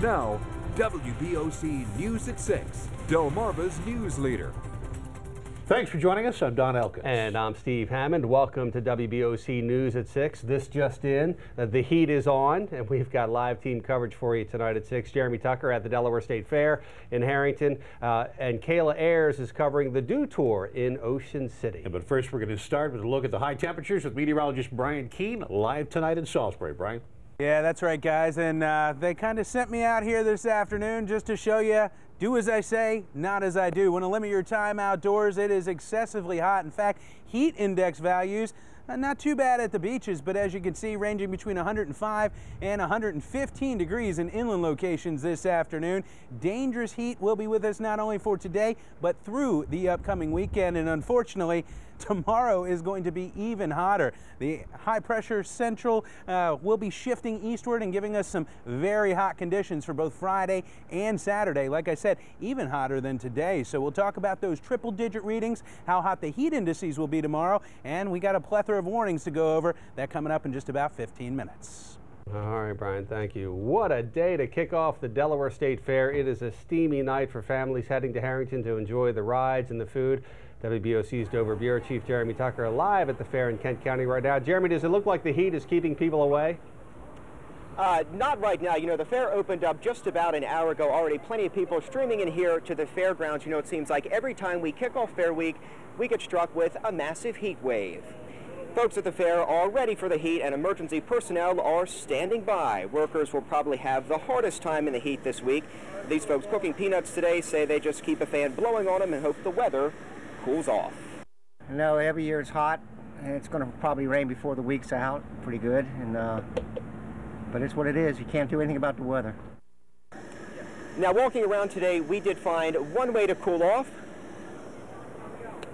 Now, WBOC News at 6, Delmarva's news leader. Thanks for joining us. I'm Don Elkins. And I'm Steve Hammond. Welcome to WBOC News at 6. This just in, the heat is on, and we've got live team coverage for you tonight at 6. Jeremy Tucker at the Delaware State Fair in Harrington, and Kayla Ayers is covering the Dew Tour in Ocean City. Yeah, but first, we're going to start with a look at the high temperatures with meteorologist Brian Keene, live tonight in Salisbury. Brian? Yeah, that's right, guys, and they kind of sent me out here this afternoon just to show you, do as I say, not as I do. Want to limit your time outdoors. It is excessively hot. In fact, heat index values, not too bad at the beaches, but as you can see, ranging between 105 and 115 degrees in inland locations this afternoon. Dangerous heat will be with us not only for today, but through the upcoming weekend, and unfortunately, tomorrow is going to be even hotter. The high pressure central will be shifting eastward and giving us some very hot conditions for both Friday and Saturday. Like I said, even hotter than today. So we'll talk about those triple digit readings, how hot the heat indices will be tomorrow, and we got a plethora of warnings to go over. That coming up in just about 15 minutes. All right, Brian, thank you. What a day to kick off the Delaware State Fair. It is a steamy night for families heading to Harrington to enjoy the rides and the food. WBOC's Dover Bureau Chief Jeremy Tucker live at the fair in Kent County right now. Jeremy, does it look like the heat is keeping people away? Not right now. You know, the fair opened up just about an hour ago already. Plenty of people streaming in here to the fairgrounds. You know, it seems like every time we kick off Fair Week, we get struck with a massive heat wave. Folks at the fair are ready for the heat, and emergency personnel are standing by. Workers will probably have the hardest time in the heat this week. These folks cooking peanuts today say they just keep a fan blowing on them and hope the weather cools off. No, every year it's hot, and it's going to probably rain before the week's out. Pretty good, and but it's what it is. You can't do anything about the weather. Now, walking around today, we did find one way to cool off: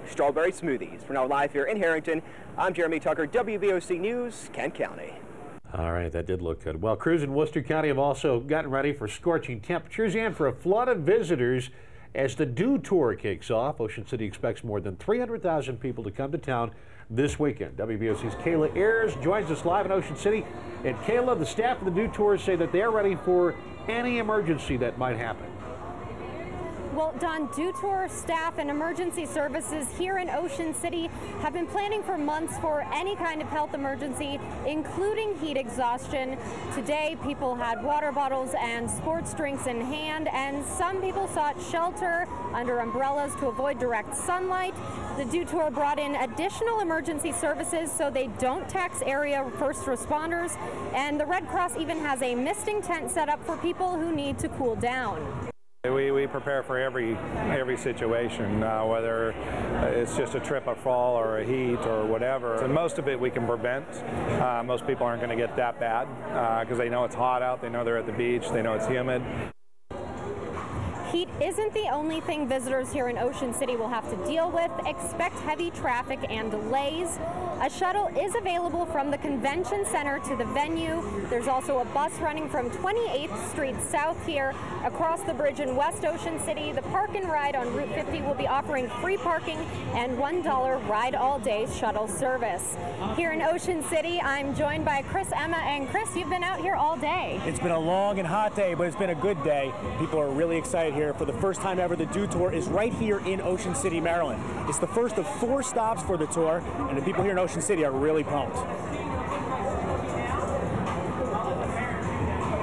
strawberry smoothies. We're now live here in Harrington. I'm Jeremy Tucker, WBOC News, Kent County. All right, that did look good. Well, crews in Worcester County have also gotten ready for scorching temperatures and for a flood of visitors as the Dew Tour kicks off. Ocean City expects more than 300,000 people to come to town this weekend. WBOC's Kayla Ayers joins us live in Ocean City. And Kayla, the staff of the Dew Tour say that they're ready for any emergency that might happen. Well, Don, Dew Tour staff and emergency services here in Ocean City have been planning for months for any kind of health emergency, including heat exhaustion. Today, people had water bottles and sports drinks in hand, and some people sought shelter under umbrellas to avoid direct sunlight. The Dew Tour brought in additional emergency services so they don't tax area first responders, and the Red Cross even has a misting tent set up for people who need to cool down. We prepare for every situation, whether it's just a trip, a fall, or a heat, or whatever. And most of it we can prevent. Most people aren't going to get that bad because they know it's hot out, they know they're at the beach, they know it's humid. Heat isn't the only thing visitors here in Ocean City will have to deal with. Expect heavy traffic and delays. A shuttle is available from the convention center to the venue. There's also a bus running from 28th Street South here across the bridge in West Ocean City. The Park and Ride on Route 50 will be offering free parking and $1 ride all day shuttle service. Here in Ocean City, I'm joined by Chris, Emma, and Chris, you've been out here all day. It's been a long and hot day, but it's been a good day. People are really excited here. For the first time ever, the Dew Tour is right here in Ocean City, Maryland. It's the first of 4 stops for the tour, and the people here in Ocean City are really pumped.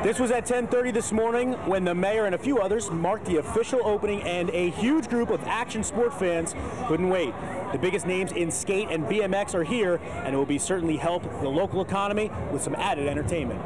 This was at 10:30 this morning when the mayor and a few others marked the official opening, and a huge group of action sport fans couldn't wait. The biggest names in skate and BMX are here, and it will be certainly help the local economy with some added entertainment.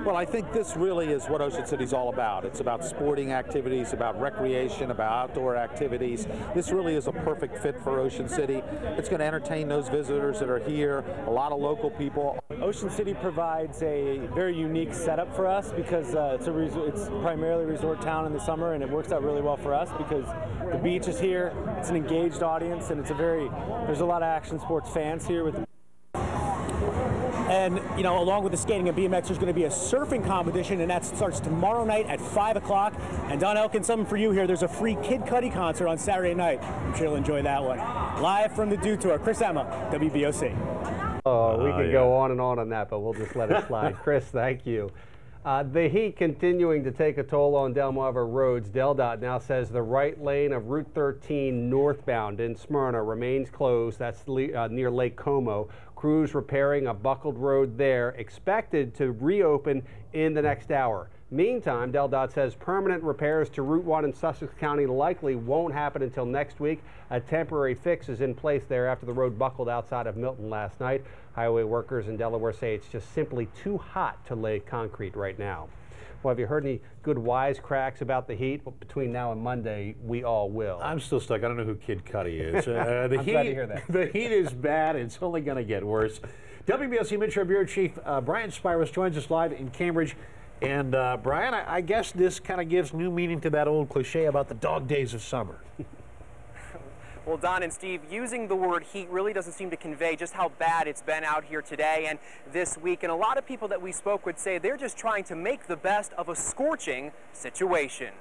Well, I think this really is what Ocean City's all about. It's about sporting activities, about recreation, about outdoor activities. This really is a perfect fit for Ocean City. It's going to entertain those visitors that are here, a lot of local people. Ocean City provides a very unique setup for us because it's primarily a resort town in the summer, and it works out really well for us because the beach is here, it's an engaged audience, and there's a lot of action sports fans here with. And, you know, along with the skating and BMX, there's going to be a surfing competition, and that starts tomorrow night at 5 o'clock. And Don Elkins, something for you here. There's a free Kid Cudi concert on Saturday night. I'm sure you'll enjoy that one. Live from the Dew Tour, Chris Emma, WBOC. Oh, we could go on and on that, but we'll just let it slide. Chris, thank you. The heat continuing to take a toll on Delmarva roads. DelDOT now says the right lane of Route 13 northbound in Smyrna remains closed. That's near Lake Como. Crews repairing a buckled road there, expected to reopen in the next hour. Meantime, DelDOT says permanent repairs to Route 1 in Sussex County likely won't happen until next week. A temporary fix is in place there after the road buckled outside of Milton last night. Highway workers in Delaware say it's just simply too hot to lay concrete right now. Well, have you heard any good wisecracks about the heat? Well, between now and Monday, we all will. I'm still stuck. I don't know who Kid Cudi is. I'm glad to hear that. The heat is bad. It's only going to get worse. WBOC Metro Bureau Chief Brian Spiros joins us live in Cambridge. And Brian, I guess this kind of gives new meaning to that old cliche about the dog days of summer. Well, Don and Steve, using the word heat really doesn't seem to convey just how bad it's been out here today and this week. And a lot of people that we spoke with say they're just trying to make the best of a scorching situation.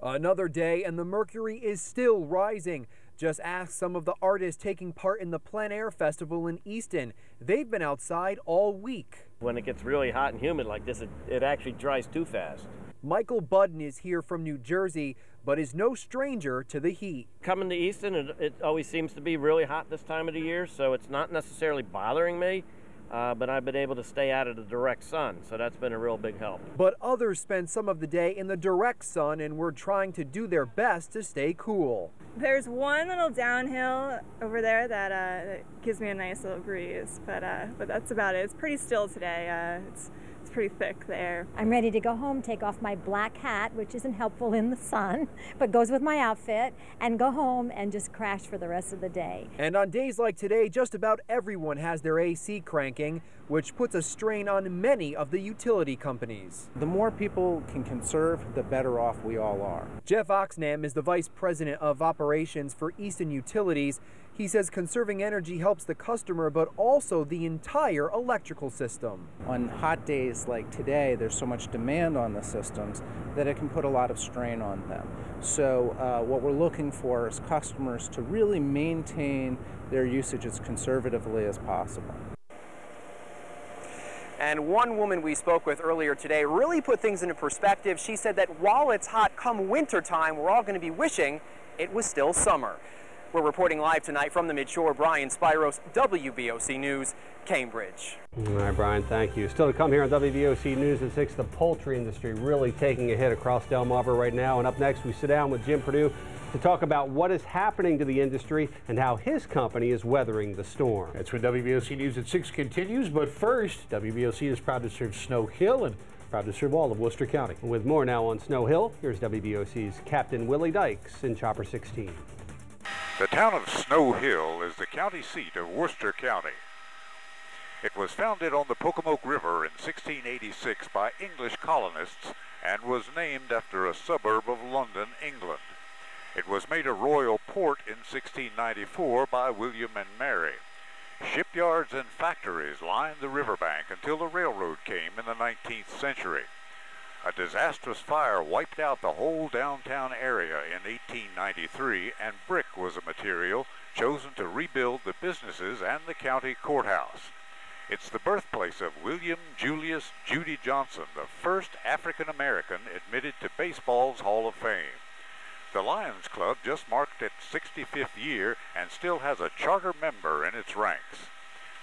Another day and the mercury is still rising. Just ask some of the artists taking part in the Plein Air Festival in Easton. They've been outside all week. When it gets really hot and humid like this, it actually dries too fast. Michael Budden is here from New Jersey, but is no stranger to the heat. Coming to Easton, it always seems to be really hot this time of the year, so it's not necessarily bothering me, but I've been able to stay out of the direct sun, so that's been a real big help. But others spend some of the day in the direct sun and were trying to do their best to stay cool. There's one little downhill over there that gives me a nice little breeze, but that's about it. It's pretty still today. It's pretty thick there. I'm ready to go home, take off my black hat, which isn't helpful in the sun, but goes with my outfit, and go home and just crash for the rest of the day. And on days like today, just about everyone has their AC cranking, which puts a strain on many of the utility companies. The more people can conserve, the better off we all are. Jeff Oxnam is the Vice President of Operations for Easton Utilities. He says conserving energy helps the customer, but also the entire electrical system. On hot days like today, there's so much demand on the systems that it can put a lot of strain on them. So what we're looking for is customers to really maintain their usage as conservatively as possible. And one woman we spoke with earlier today really put things into perspective. She said that while it's hot come wintertime, we're all going to be wishing it was still summer. We're reporting live tonight from the Midshore. Brian Spiros, WBOC News, Cambridge. All right, Brian, thank you. Still to come here on WBOC News at 6, the poultry industry really taking a hit across Delmarva right now. And up next, we sit down with Jim Perdue to talk about what is happening to the industry and how his company is weathering the storm. That's when WBOC News at 6 continues. But first, WBOC is proud to serve Snow Hill and proud to serve all of Worcester County. With more now on Snow Hill, here's WBOC's Captain Willie Dykes in Chopper 16. The town of Snow Hill is the county seat of Worcester County. It was founded on the Pocomoke River in 1686 by English colonists and was named after a suburb of London, England. It was made a royal port in 1694 by William and Mary. Shipyards and factories lined the riverbank until the railroad came in the 19th century. A disastrous fire wiped out the whole downtown area in 1893, and brick was a material chosen to rebuild the businesses and the county courthouse. It's the birthplace of William Julius Judy Johnson, the first African-American admitted to baseball's Hall of Fame. The Lions Club just marked its 65th year and still has a charter member in its ranks.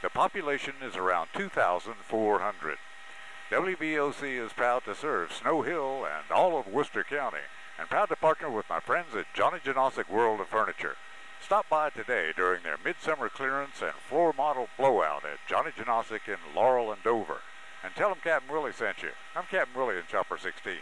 The population is around 2,400. WBOC is proud to serve Snow Hill and all of Worcester County, and proud to partner with my friends at Johnny Janosic World of Furniture. Stop by today during their midsummer clearance and floor model blowout at Johnny Janosic in Laurel and Dover. And tell them Captain Willie sent you. I'm Captain Willie in Chopper 16.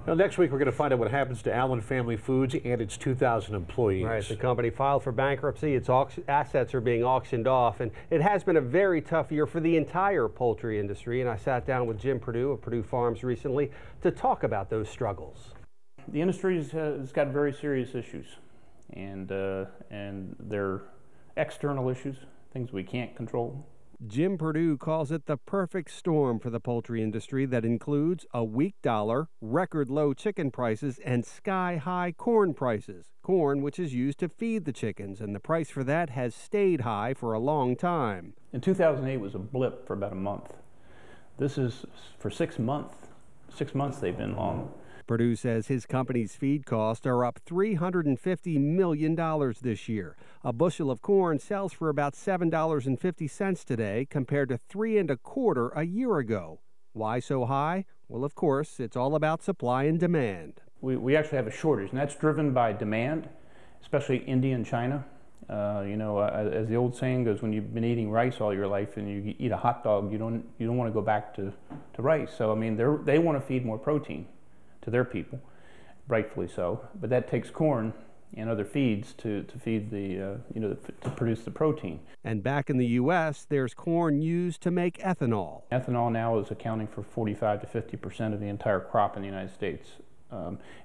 Now, next week, we're going to find out what happens to Allen Family Foods and its 2,000 employees. Right, the company filed for bankruptcy. Its assets are being auctioned off, and it has been a very tough year for the entire poultry industry. And I sat down with Jim Perdue of Perdue Farms recently to talk about those struggles. The industry has got very serious issues, and they're external issues, things we can't control. Jim Perdue calls it the perfect storm for the poultry industry that includes a weak dollar, record low chicken prices, and sky-high corn prices. Corn which is used to feed the chickens, and the price for that has stayed high for a long time. In 2008 was a blip for about a month. This is for 6 months. 6 months they've been long. Perdue says his company's feed costs are up $350 million this year. A bushel of corn sells for about $7.50 today compared to $3.25 a year ago. Why so high? Well, of course, it's all about supply and demand. We actually have a shortage, and that's driven by demand, especially India and China. As the old saying goes, when you've been eating rice all your life and you eat a hot dog, you don't want to go back to rice. So I mean, they want to feed more protein to their people, rightfully so. But that takes corn and other feeds to feed to produce the protein. And back in the U.S., there's corn used to make ethanol. Ethanol now is accounting for 45 to 50% of the entire crop in the United States.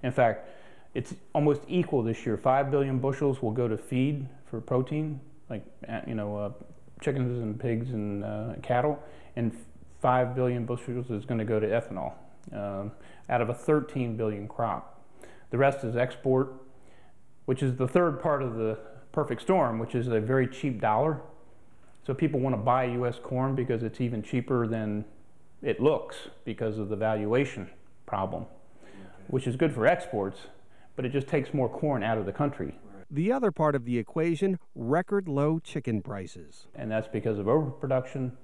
In fact, it's almost equal this year. 5 billion bushels will go to feed for protein, like chickens and pigs and cattle, and 5 billion bushels is going to go to ethanol out of a 13 billion crop. The rest is export, which is the third part of the perfect storm, which is a very cheap dollar. So people want to buy U.S. corn because it's even cheaper than it looks because of the valuation problem, which is good for exports, but it just takes more corn out of the country. The other part of the equation, record low chicken prices. And that's because of overproduction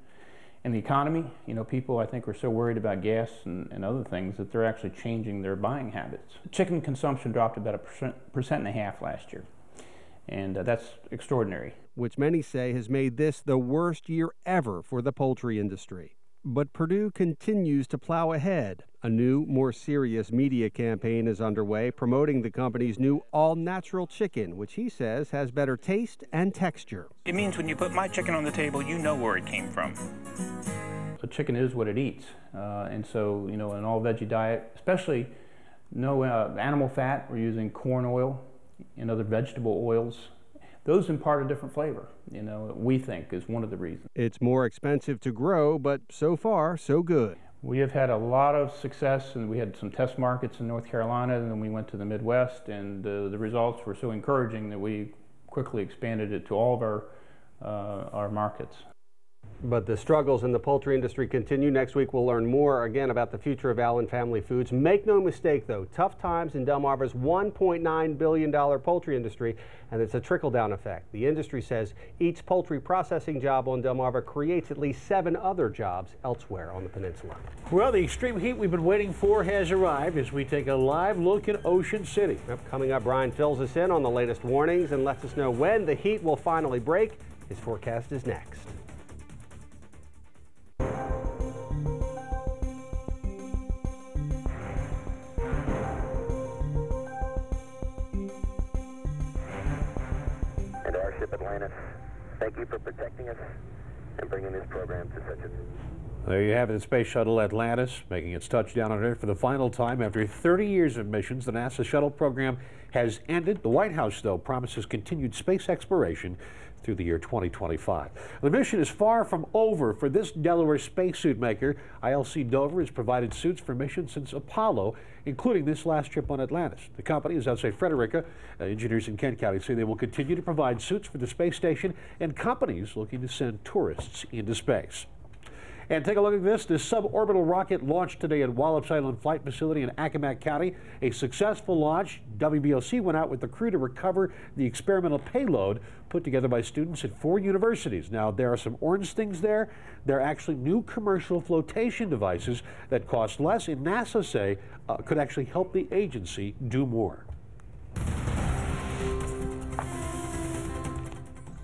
and the economy. People, I think, are so worried about gas and other things that they're actually changing their buying habits. Chicken consumption dropped about 1.5% last year, and that's extraordinary. Which many say has made this the worst year ever for the poultry industry. But Perdue continues to plow ahead. A new, more serious media campaign is underway promoting the company's new all-natural chicken, which he says has better taste and texture. It means when you put my chicken on the table, you know where it came from. A chicken is what it eats. And so, an all-veggie diet, especially no animal fat, we're using corn oil and other vegetable oils. Those impart a different flavor, we think is one of the reasons. It's more expensive to grow, but so far, so good. We have had a lot of success, and we had some test markets in North Carolina, and then we went to the Midwest, and the results were so encouraging that we quickly expanded it to all of our markets. But the struggles in the poultry industry continue. Next week, we'll learn more again about the future of Allen Family Foods. Make no mistake, though, tough times in Delmarva's $1.9 billion poultry industry, and it's a trickle-down effect. The industry says each poultry processing job on Delmarva creates at least 7 other jobs elsewhere on the peninsula. Well, the extreme heat we've been waiting for has arrived as we take a live look at Ocean City. Coming up, Brian fills us in on the latest warnings and lets us know when the heat will finally break. His forecast is next. And our ship Atlantis, thank you for protecting us and bringing this program to such a... There you have it, the Space Shuttle Atlantis making its touchdown on Earth for the final time. After 30 years of missions, the NASA shuttle program has ended. The White House, though, promises continued space exploration through the year 2025. The mission is far from over for this Delaware spacesuit maker. ILC Dover has provided suits for missions since Apollo, including this last trip on Atlantis. The company is outside Frederica. Engineers in Kent County say they will continue to provide suits for the space station and companies looking to send tourists into space. And take a look at this. This suborbital rocket launched today at Wallops Island Flight Facility in Accomack County. A successful launch. WBOC went out with the crew to recover the experimental payload put together by students at 4 universities. Now, there are some orange things there. They're actually new commercial flotation devices that cost less and NASA say could actually help the agency do more.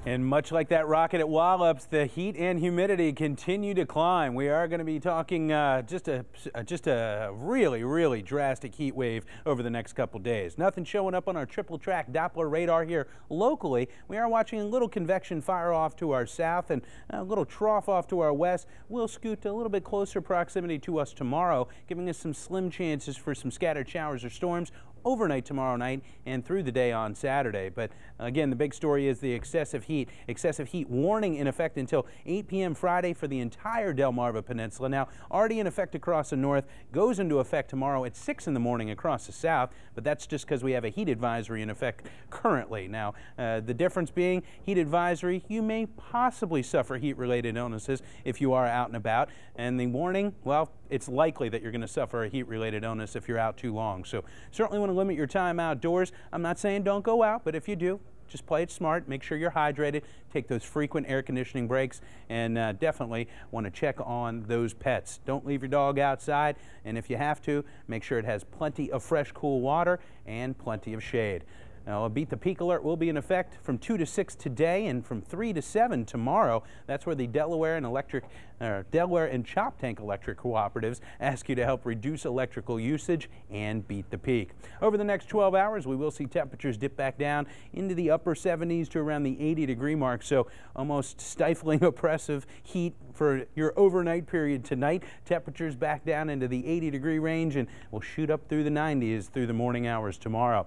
And much like that rocket at Wallops, the heat and humidity continue to climb. We are going to be talking just a really, really drastic heat wave over the next couple days. Nothing showing up on our triple track Doppler radar here locally. We are watching a little convection fire off to our south and a little trough off to our west. We'll scoot to a little bit closer proximity to us tomorrow, giving us some slim chances for some scattered showers or storms overnight tomorrow night and through the day on Saturday. But again, the big story is the excessive heat. Excessive heat warning in effect until 8 p.m. Friday for the entire Delmarva Peninsula. Now, already in effect across the north, goes into effect tomorrow at 6 in the morning across the south, but that's just because we have a heat advisory in effect currently. Now, the difference being heat advisory, you may possibly suffer heat-related illnesses if you are out and about, and the warning, well, it's likely that you're going to suffer a heat-related illness if you're out too long. So certainly want to limit your time outdoors. I'm not saying don't go out, but if you do, just play it smart, make sure you're hydrated, take those frequent air conditioning breaks, and definitely want to check on those pets. Don't leave your dog outside, and if you have to, make sure it has plenty of fresh, cool water and plenty of shade. Now, a Beat the Peak alert will be in effect from 2 to 6 today and from 3 to 7 tomorrow. That's where the Delaware and Chop Tank Electric Cooperatives ask you to help reduce electrical usage and beat the peak. Over the next 12 hours, we will see temperatures dip back down into the upper 70s to around the 80-degree mark, so almost stifling oppressive heat for your overnight period tonight. Temperatures back down into the 80-degree range and will shoot up through the 90s through the morning hours tomorrow.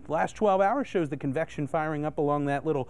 Last 12 hours shows the convection firing up along that little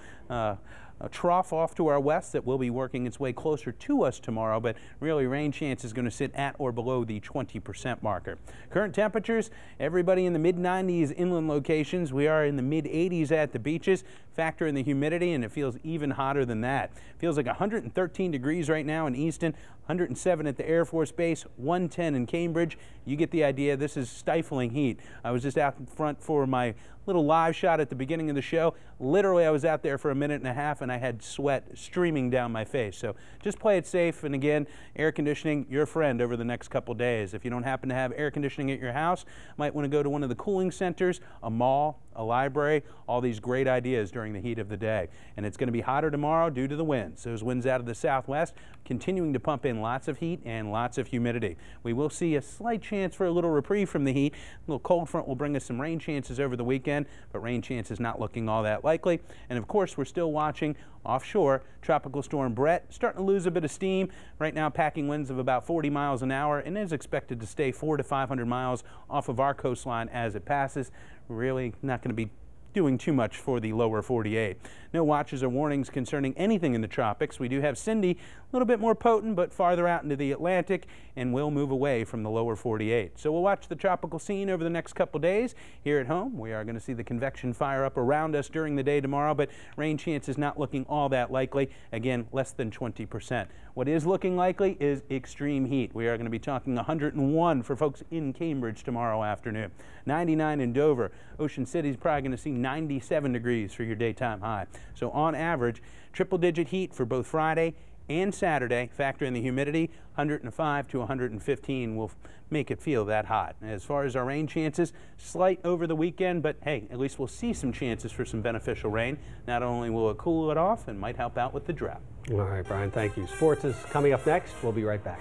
trough off to our west that will be working its way closer to us tomorrow, but really rain chance is going to sit at or below the 20% marker. Current temperatures, everybody in the mid-90s inland locations. We are in the mid-80s at the beaches. Factor in the humidity and it feels even hotter than that. Feels like 113 degrees right now in Easton, 107 at the Air Force Base, 110 in Cambridge. You get the idea. This is stifling heat. I was just out in front for my little live shot at the beginning of the show. Literally, I was out there for a minute and a half and I had sweat streaming down my face. So just play it safe. And again, air conditioning, your friend over the next couple days. If you don't happen to have air conditioning at your house, might want to go to one of the cooling centers, a mall, a library, all these great ideas during the heat of the day. And it's going to be hotter tomorrow due to the winds. Those winds out of the southwest continuing to pump in lots of heat and lots of humidity. We will see a slight chance for a little reprieve from the heat. A little cold front will bring us some rain chances over the weekend, but rain chances not looking all that likely. And of course, we're still watching offshore Tropical Storm Brett starting to lose a bit of steam. Right now, packing winds of about 40 miles an hour and is expected to stay 400 to 500 miles off of our coastline as it passes. Really not going to be doing too much for the lower 48. No watches or warnings concerning anything in the tropics. We do have Cindy, a little bit more potent, but farther out into the Atlantic, and will move away from the lower 48. So we'll watch the tropical scene over the next couple days. Here at home, we are going to see the convection fire up around us during the day tomorrow, but rain chances not looking all that likely. Again, less than 20%. What is looking likely is extreme heat. We are going to be talking 101 for folks in Cambridge tomorrow afternoon. 99 in Dover. Ocean City's probably going to see 97 degrees for your daytime high. So on average, triple-digit heat for both Friday and Saturday. Factor in the humidity, 105 to 115 will make it feel that hot. As far as our rain chances, slight over the weekend, but hey, at least we'll see some chances for some beneficial rain. Not only will it cool it off and might help out with the drought. All right, Brian, thank you. Sports is coming up next. We'll be right back.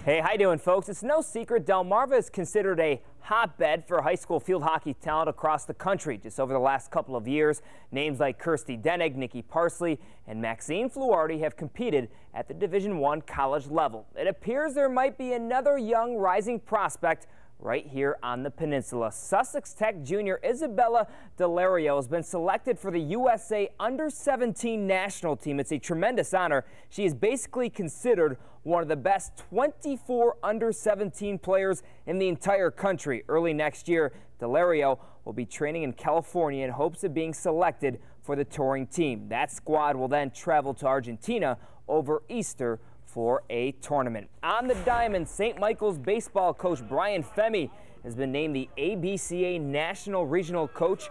Hey, how you doing, folks? It's no secret Delmarva is considered a hotbed for high school field hockey talent across the country. Just over the last couple of years, names like Kirsty Denig, Nikki Parsley, and Maxine Fluardi have competed at the Division I college level. It appears there might be another young rising prospect right here on the peninsula. Sussex Tech junior Isabella Delario has been selected for the USA Under-17 national team. It's a tremendous honor. She is basically considered one of the best 24 Under-17 players in the entire country. Early next year, Delario will be training in California in hopes of being selected for the touring team. That squad will then travel to Argentina over Easter for a tournament. On the diamond, St. Michael's baseball coach Brian Femi has been named the ABCA National Regional Coach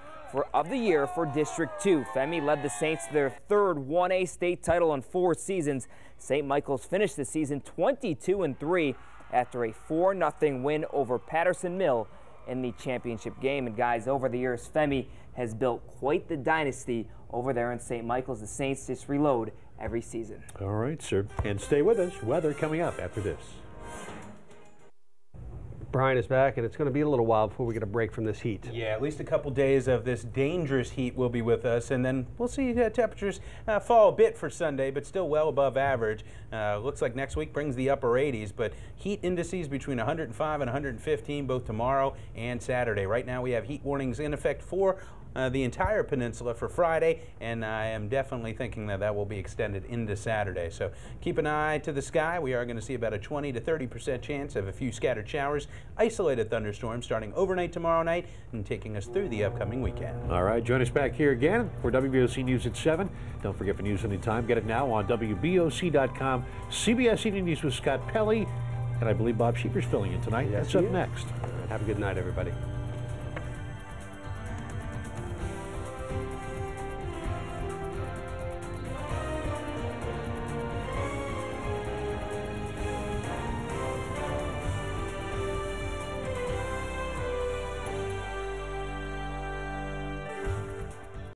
of the Year for District 2. Femi led the Saints to their third 1A state title in 4 seasons. St. Michael's finished the season 22-3 after a 4-0 win over Patterson Mill in the championship game. And guys, over the years, Femi has built quite the dynasty over there in St. Michael's. The Saints just reload every season. All right, sir. And stay with us. Weather coming up after this. Brian is back, and it's going to be a little while before we get a break from this heat. Yeah, at least a couple days of this dangerous heat will be with us, and then we'll see temperatures fall a bit for Sunday, but still well above average. Looks like next week brings the upper 80s, but heat indices between 105 and 115 both tomorrow and Saturday. Right now we have heat warnings in effect for the entire peninsula for Friday, and I am definitely thinking that that will be extended into Saturday. So keep an eye to the sky. We are going to see about a 20 to 30% chance of a few scattered showers, isolated thunderstorms starting overnight tomorrow night and taking us through the upcoming weekend. All right, join us back here again for WBOC News at 7. Don't forget for news anytime. Get it now on WBOC.com. CBS Evening News with Scott Pelley, and I believe Bob Sheeper's filling in tonight. Yes, That's up next. Have a good night, everybody.